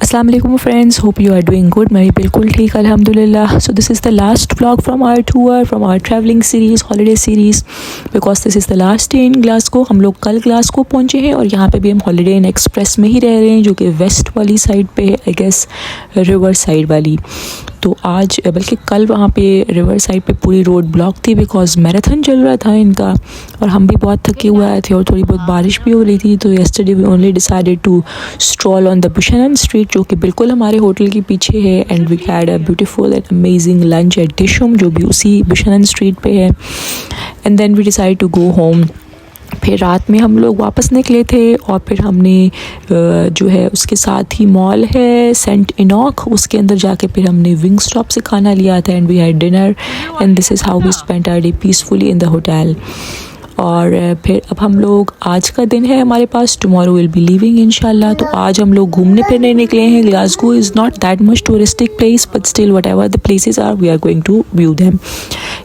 अस्सलाम वालेकुम friends, hope you are doing good. मैं भी बिल्कुल ठीक अल्हम्दुलिल्लाह। So this is the last vlog from our tour, from our travelling series, holiday series, because this is the last day in Glasgow. हम लोग कल ग्लासगो पहुँचे हैं और यहाँ पे भी हम हॉलीडे इन एक्सप्रेस में ही रह रहे हैं, जो कि वेस्ट वाली साइड पे है, आई गेस रिवर साइड वाली। तो आज बल्कि कल वहाँ पे रिवर साइड पे पूरी रोड ब्लॉक थी बिकॉज मैराथन चल रहा था इनका, और हम भी बहुत थके हुए आए थे और थोड़ी बहुत बारिश भी हो रही थी। तो yesterday we only decided to stroll on the Buchanan Street, जो कि बिल्कुल हमारे होटल के पीछे है, and we had a beautiful and amazing lunch at Dishoom, जो भी उसी बुशनन स्ट्रीट पे है। And then we decide to go home. फिर रात में हम लोग वापस निकले थे और फिर हमने जो है उसके साथ ही मॉल है सेंट इनॉक, उसके अंदर जाके फिर हमने विंग स्टॉप से खाना लिया था and we had dinner, and this is how we spent our day peacefully in the hotel. और फिर अब हम लोग आज का दिन है हमारे पास, टुमारो विल बी लीविंग इंशाल्लाह। तो आज हम लोग घूमने फिरने निकले हैं। Glasgow is not that much touristic place, but still whatever the places are we are going to view them.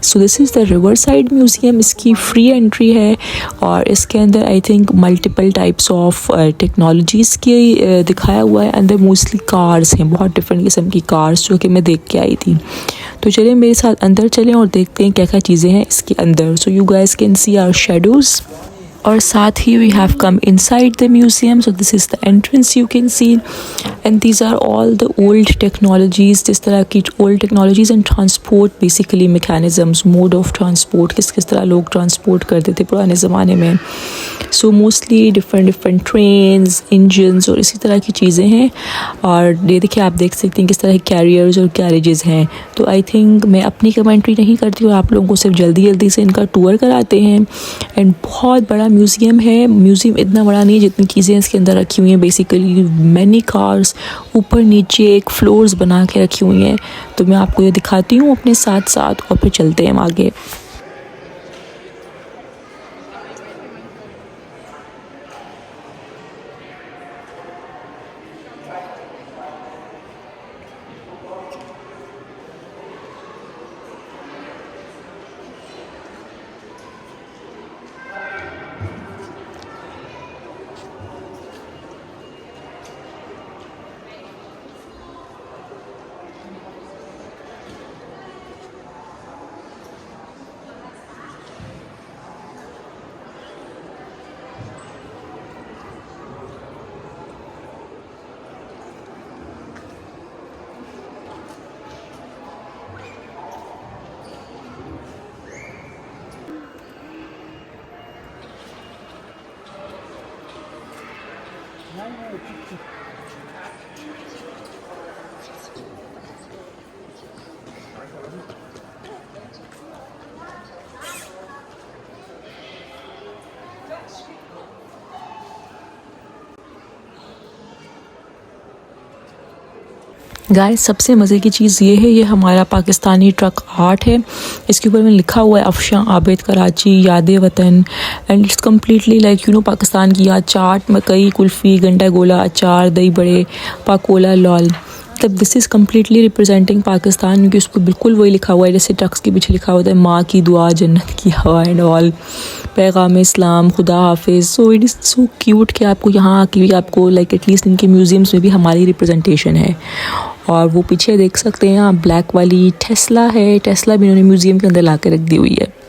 So this is the river side museum. इसकी फ्री एंट्री है और इसके अंदर I think multiple types of technologies की दिखाया हुआ है। अंदर मोस्टली कार्स हैं, बहुत डिफरेंट किस्म की कार्स, जो कि मैं देख के आई थी। तो चलिए मेरे साथ अंदर चलें और देखते हैं क्या क्या चीज़ें हैं इसके अंदर। So you guys can see our shadows. और साथ ही we have come inside the museum. So this is the entrance you can see, and these are all the old technologies, जिस तरह की old technologies and transport, basically mechanisms, mode of transport, किस किस तरह लोग ट्रांसपोर्ट करते थे पुराने ज़माने में। So mostly different trains, engines और इसी तरह की चीज़ें हैं। और ये देखिए, आप देख सकते हैं किस तरह के कैरियर्स और कैरेजेस हैं। तो आई थिंक मैं अपनी कमेंट्री नहीं करती हूँ, आप लोगों को सिर्फ जल्दी जल्दी से इनका टूर कराते हैं। एंड बहुत बड़ा म्यूज़ियम है। म्यूज़ियम इतना बड़ा नहीं है जितनी चीज़ें इसके अंदर रखी हुई हैं। बेसिकली मैनी कार्स ऊपर नीचे एक फ्लोर्स बना के रखी हुई हैं। तो मैं आपको ये दिखाती हूँ अपने साथ साथ, और फिर चलते हैं आगे। गाइस, सबसे मज़े की चीज़ ये है, ये हमारा पाकिस्तानी ट्रक आर्ट है। इसके ऊपर में लिखा हुआ है अफशां आबिद कराची याद वतन, and it's completely like you know Pakistan की याद, चाट, मकई, कुल्फ़ी, गंडा गोला, अचार, दही बड़े, पाकोला, लॉल। मतलब this is completely representing Pakistan, क्योंकि उस पर बिल्कुल वही लिखा हुआ है जैसे ट्रक्स के पीछे लिखा हुआ है माँ की दुआ, जन्नत की हवा एंड ऑल, पैगाम इस्लाम, खुदा हाफिज़। So it is so cute कि आपको यहाँ आके भी आपको लाइक एटलीस्ट इनके म्यूज़ियम्स में भी हमारी रिप्रेजेंटेशन है। और वो पीछे देख सकते हैं यहाँ ब्लैक वाली टेस्ला है, टेस्ला भी इन्होंने म्यूज़ियम के अंदर ला के रख दी हुई है।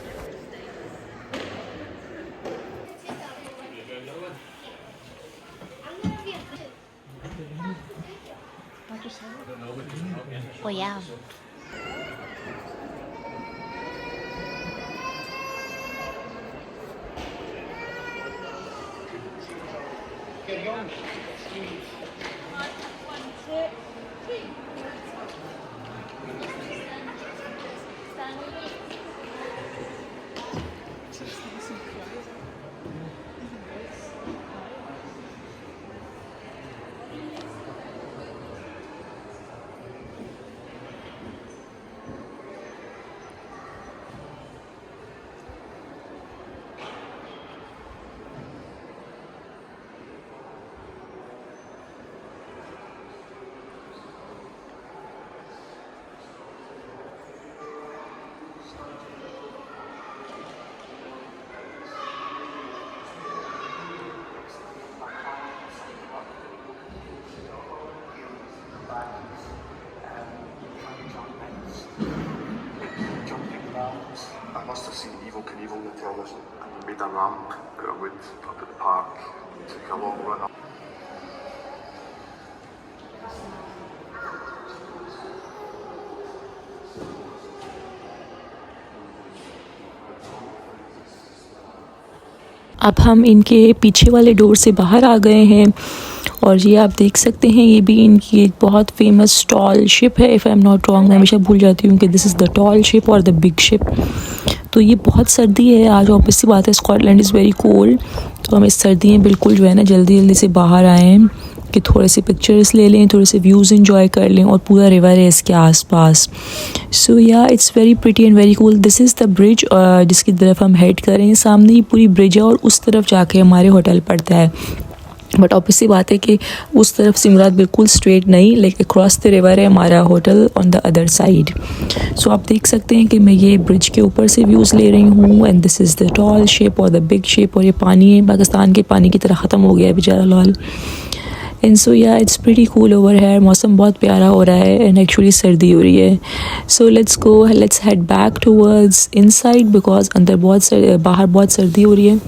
Oh yeah. Jumping rounds. I must have seen Evel Knievel on the television, and he made a ramp out of wood up at the park. He took a long run up. अब हम इनके पीछे वाले door से बाहर आ गए हैं और ये आप देख सकते हैं ये भी इनकी एक बहुत फेमस टॉल शिप है। If I am not wrong, मैं हमेशा भूल जाती हूँ कि this is the tall ship और द बिग शिप। तो ये बहुत सर्दी है आज, ऑब्वियस सी बात है, स्कॉटलैंड इज़ वेरी कोल्ड। तो हम इस सर्दी में बिल्कुल जो है ना जल्दी जल्दी से बाहर आए हैं कि थोड़े से पिक्चर्स ले लें, थोड़े से व्यूज़ इंजॉय कर लें, और पूरा रिवर है इसके आसपास। सो yeah it's very pretty and very cool. This is the bridge जिसकी तरफ हम हेड कर रहे हैं। सामने ही पूरी ब्रिज है और उस तरफ जाके हमारे होटल पड़ता है। बट ऑब्वियसली बात है कि उस तरफ से मुराद बिल्कुल स्ट्रेट नहीं, लाइक अक्रॉस द रिवर है हमारा hotel on the other side. So आप देख सकते हैं कि मैं ये ब्रिज के ऊपर से व्यूज़ ले रही हूँ। And this is the tall ship और द बिग शिप। और ये पानी है, पाकिस्तान के पानी की तरह ख़त्म हो गया है बेचारा लाल। And so yeah it's pretty cool over है, मौसम बहुत प्यारा हो रहा है एंड एक्चुअली सर्दी हो रही है। सो let's head back towards inside because अंदर बाहर बहुत सर्दी हो रही है।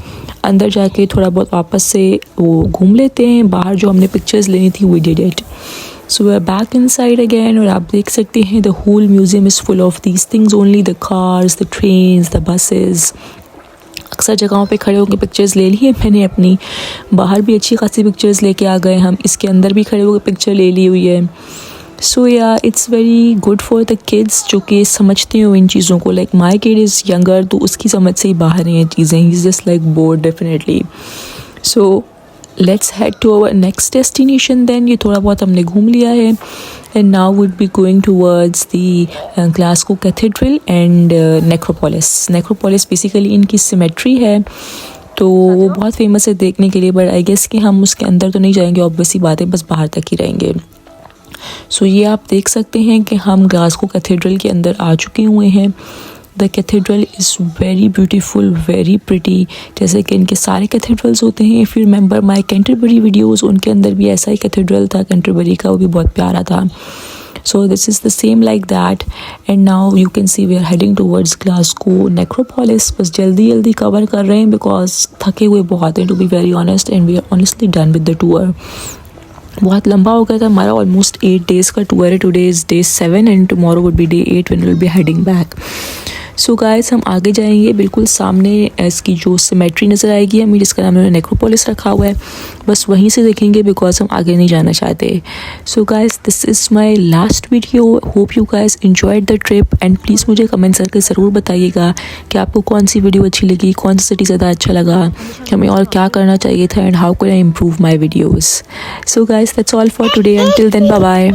अंदर जाके थोड़ा बहुत वापस से वो घूम लेते हैं। बाहर जो हमने पिक्चर्स लेनी थी we did it. So we are back inside again. और आप देख सकते हैं the whole museum is full of these things only, the cars, the trains, the buses. अक्सर जगहों पे खड़े होकर पिक्चर्स ले ली है मैंने अपनी। बाहर भी अच्छी खासी पिक्चर्स लेके आ गए हम। इसके अंदर भी खड़े होकर पिक्चर ले ली हुई है। So yeah it's very good for the kids जो कि समझते हो इन चीज़ों को। Like my kid is younger, तो उसकी समझ से ही बाहर हैं चीज़ें। He is just like bored definitely. So let's head to our next destination then. ये थोड़ा बहुत हमने घूम लिया है and now would be going towards the Glasgow Cathedral and Necropolis. Necropolis basically इनकी सिमेट्री है, तो वो बहुत फेमस है देखने के लिए। बट आई गेस कि हम उसके अंदर तो नहीं जाएंगे, ऑब्वियसली बात है, बस बाहर तक ही रहेंगे। सो ये आप देख सकते हैं कि हम ग्लासगो कैथेड्रल के अंदर आ चुके हुए हैं। The cathedral is very beautiful, very pretty, जैसे कि इनके सारे कैथेड्रल्स होते हैं। If you remember my Canterbury videos, उनके अंदर भी ऐसा ही कैथेड्रल था कैंटरबरी का, वो भी बहुत प्यारा था। So this is the same like that. And now you can see we are heading towards Glasgow Necropolis. बस जल्दी जल्दी कवर कर रहे हैं बिकॉज थके हुए बहुत हैं, to be very honest, and we are honestly done with the tour. बहुत लंबा हो गया था हमारा, ऑलमोस्ट 8 days का टूर है। Today is day 7 and tomorrow would be day 8 when we will be heading back. So guys हम आगे जाएंगे, बिल्कुल सामने इसकी जो सिमेट्री नज़र आएगी हमें, जिसका नाम उन्होंने नेक्रोपोलिस रखा हुआ है, बस वहीं से देखेंगे बिकॉज हम आगे नहीं जाना चाहते। So guys this is my last video. Hope you guys enjoyed the trip and please मुझे कमेंट करके ज़रूर बताइएगा कि आपको कौन सी वीडियो अच्छी लगी, कौन सा सिटी ज़्यादा अच्छा लगा, हमें और क्या करना चाहिए था and how can I improve my videos. So guys that's all for today, until then bye bye.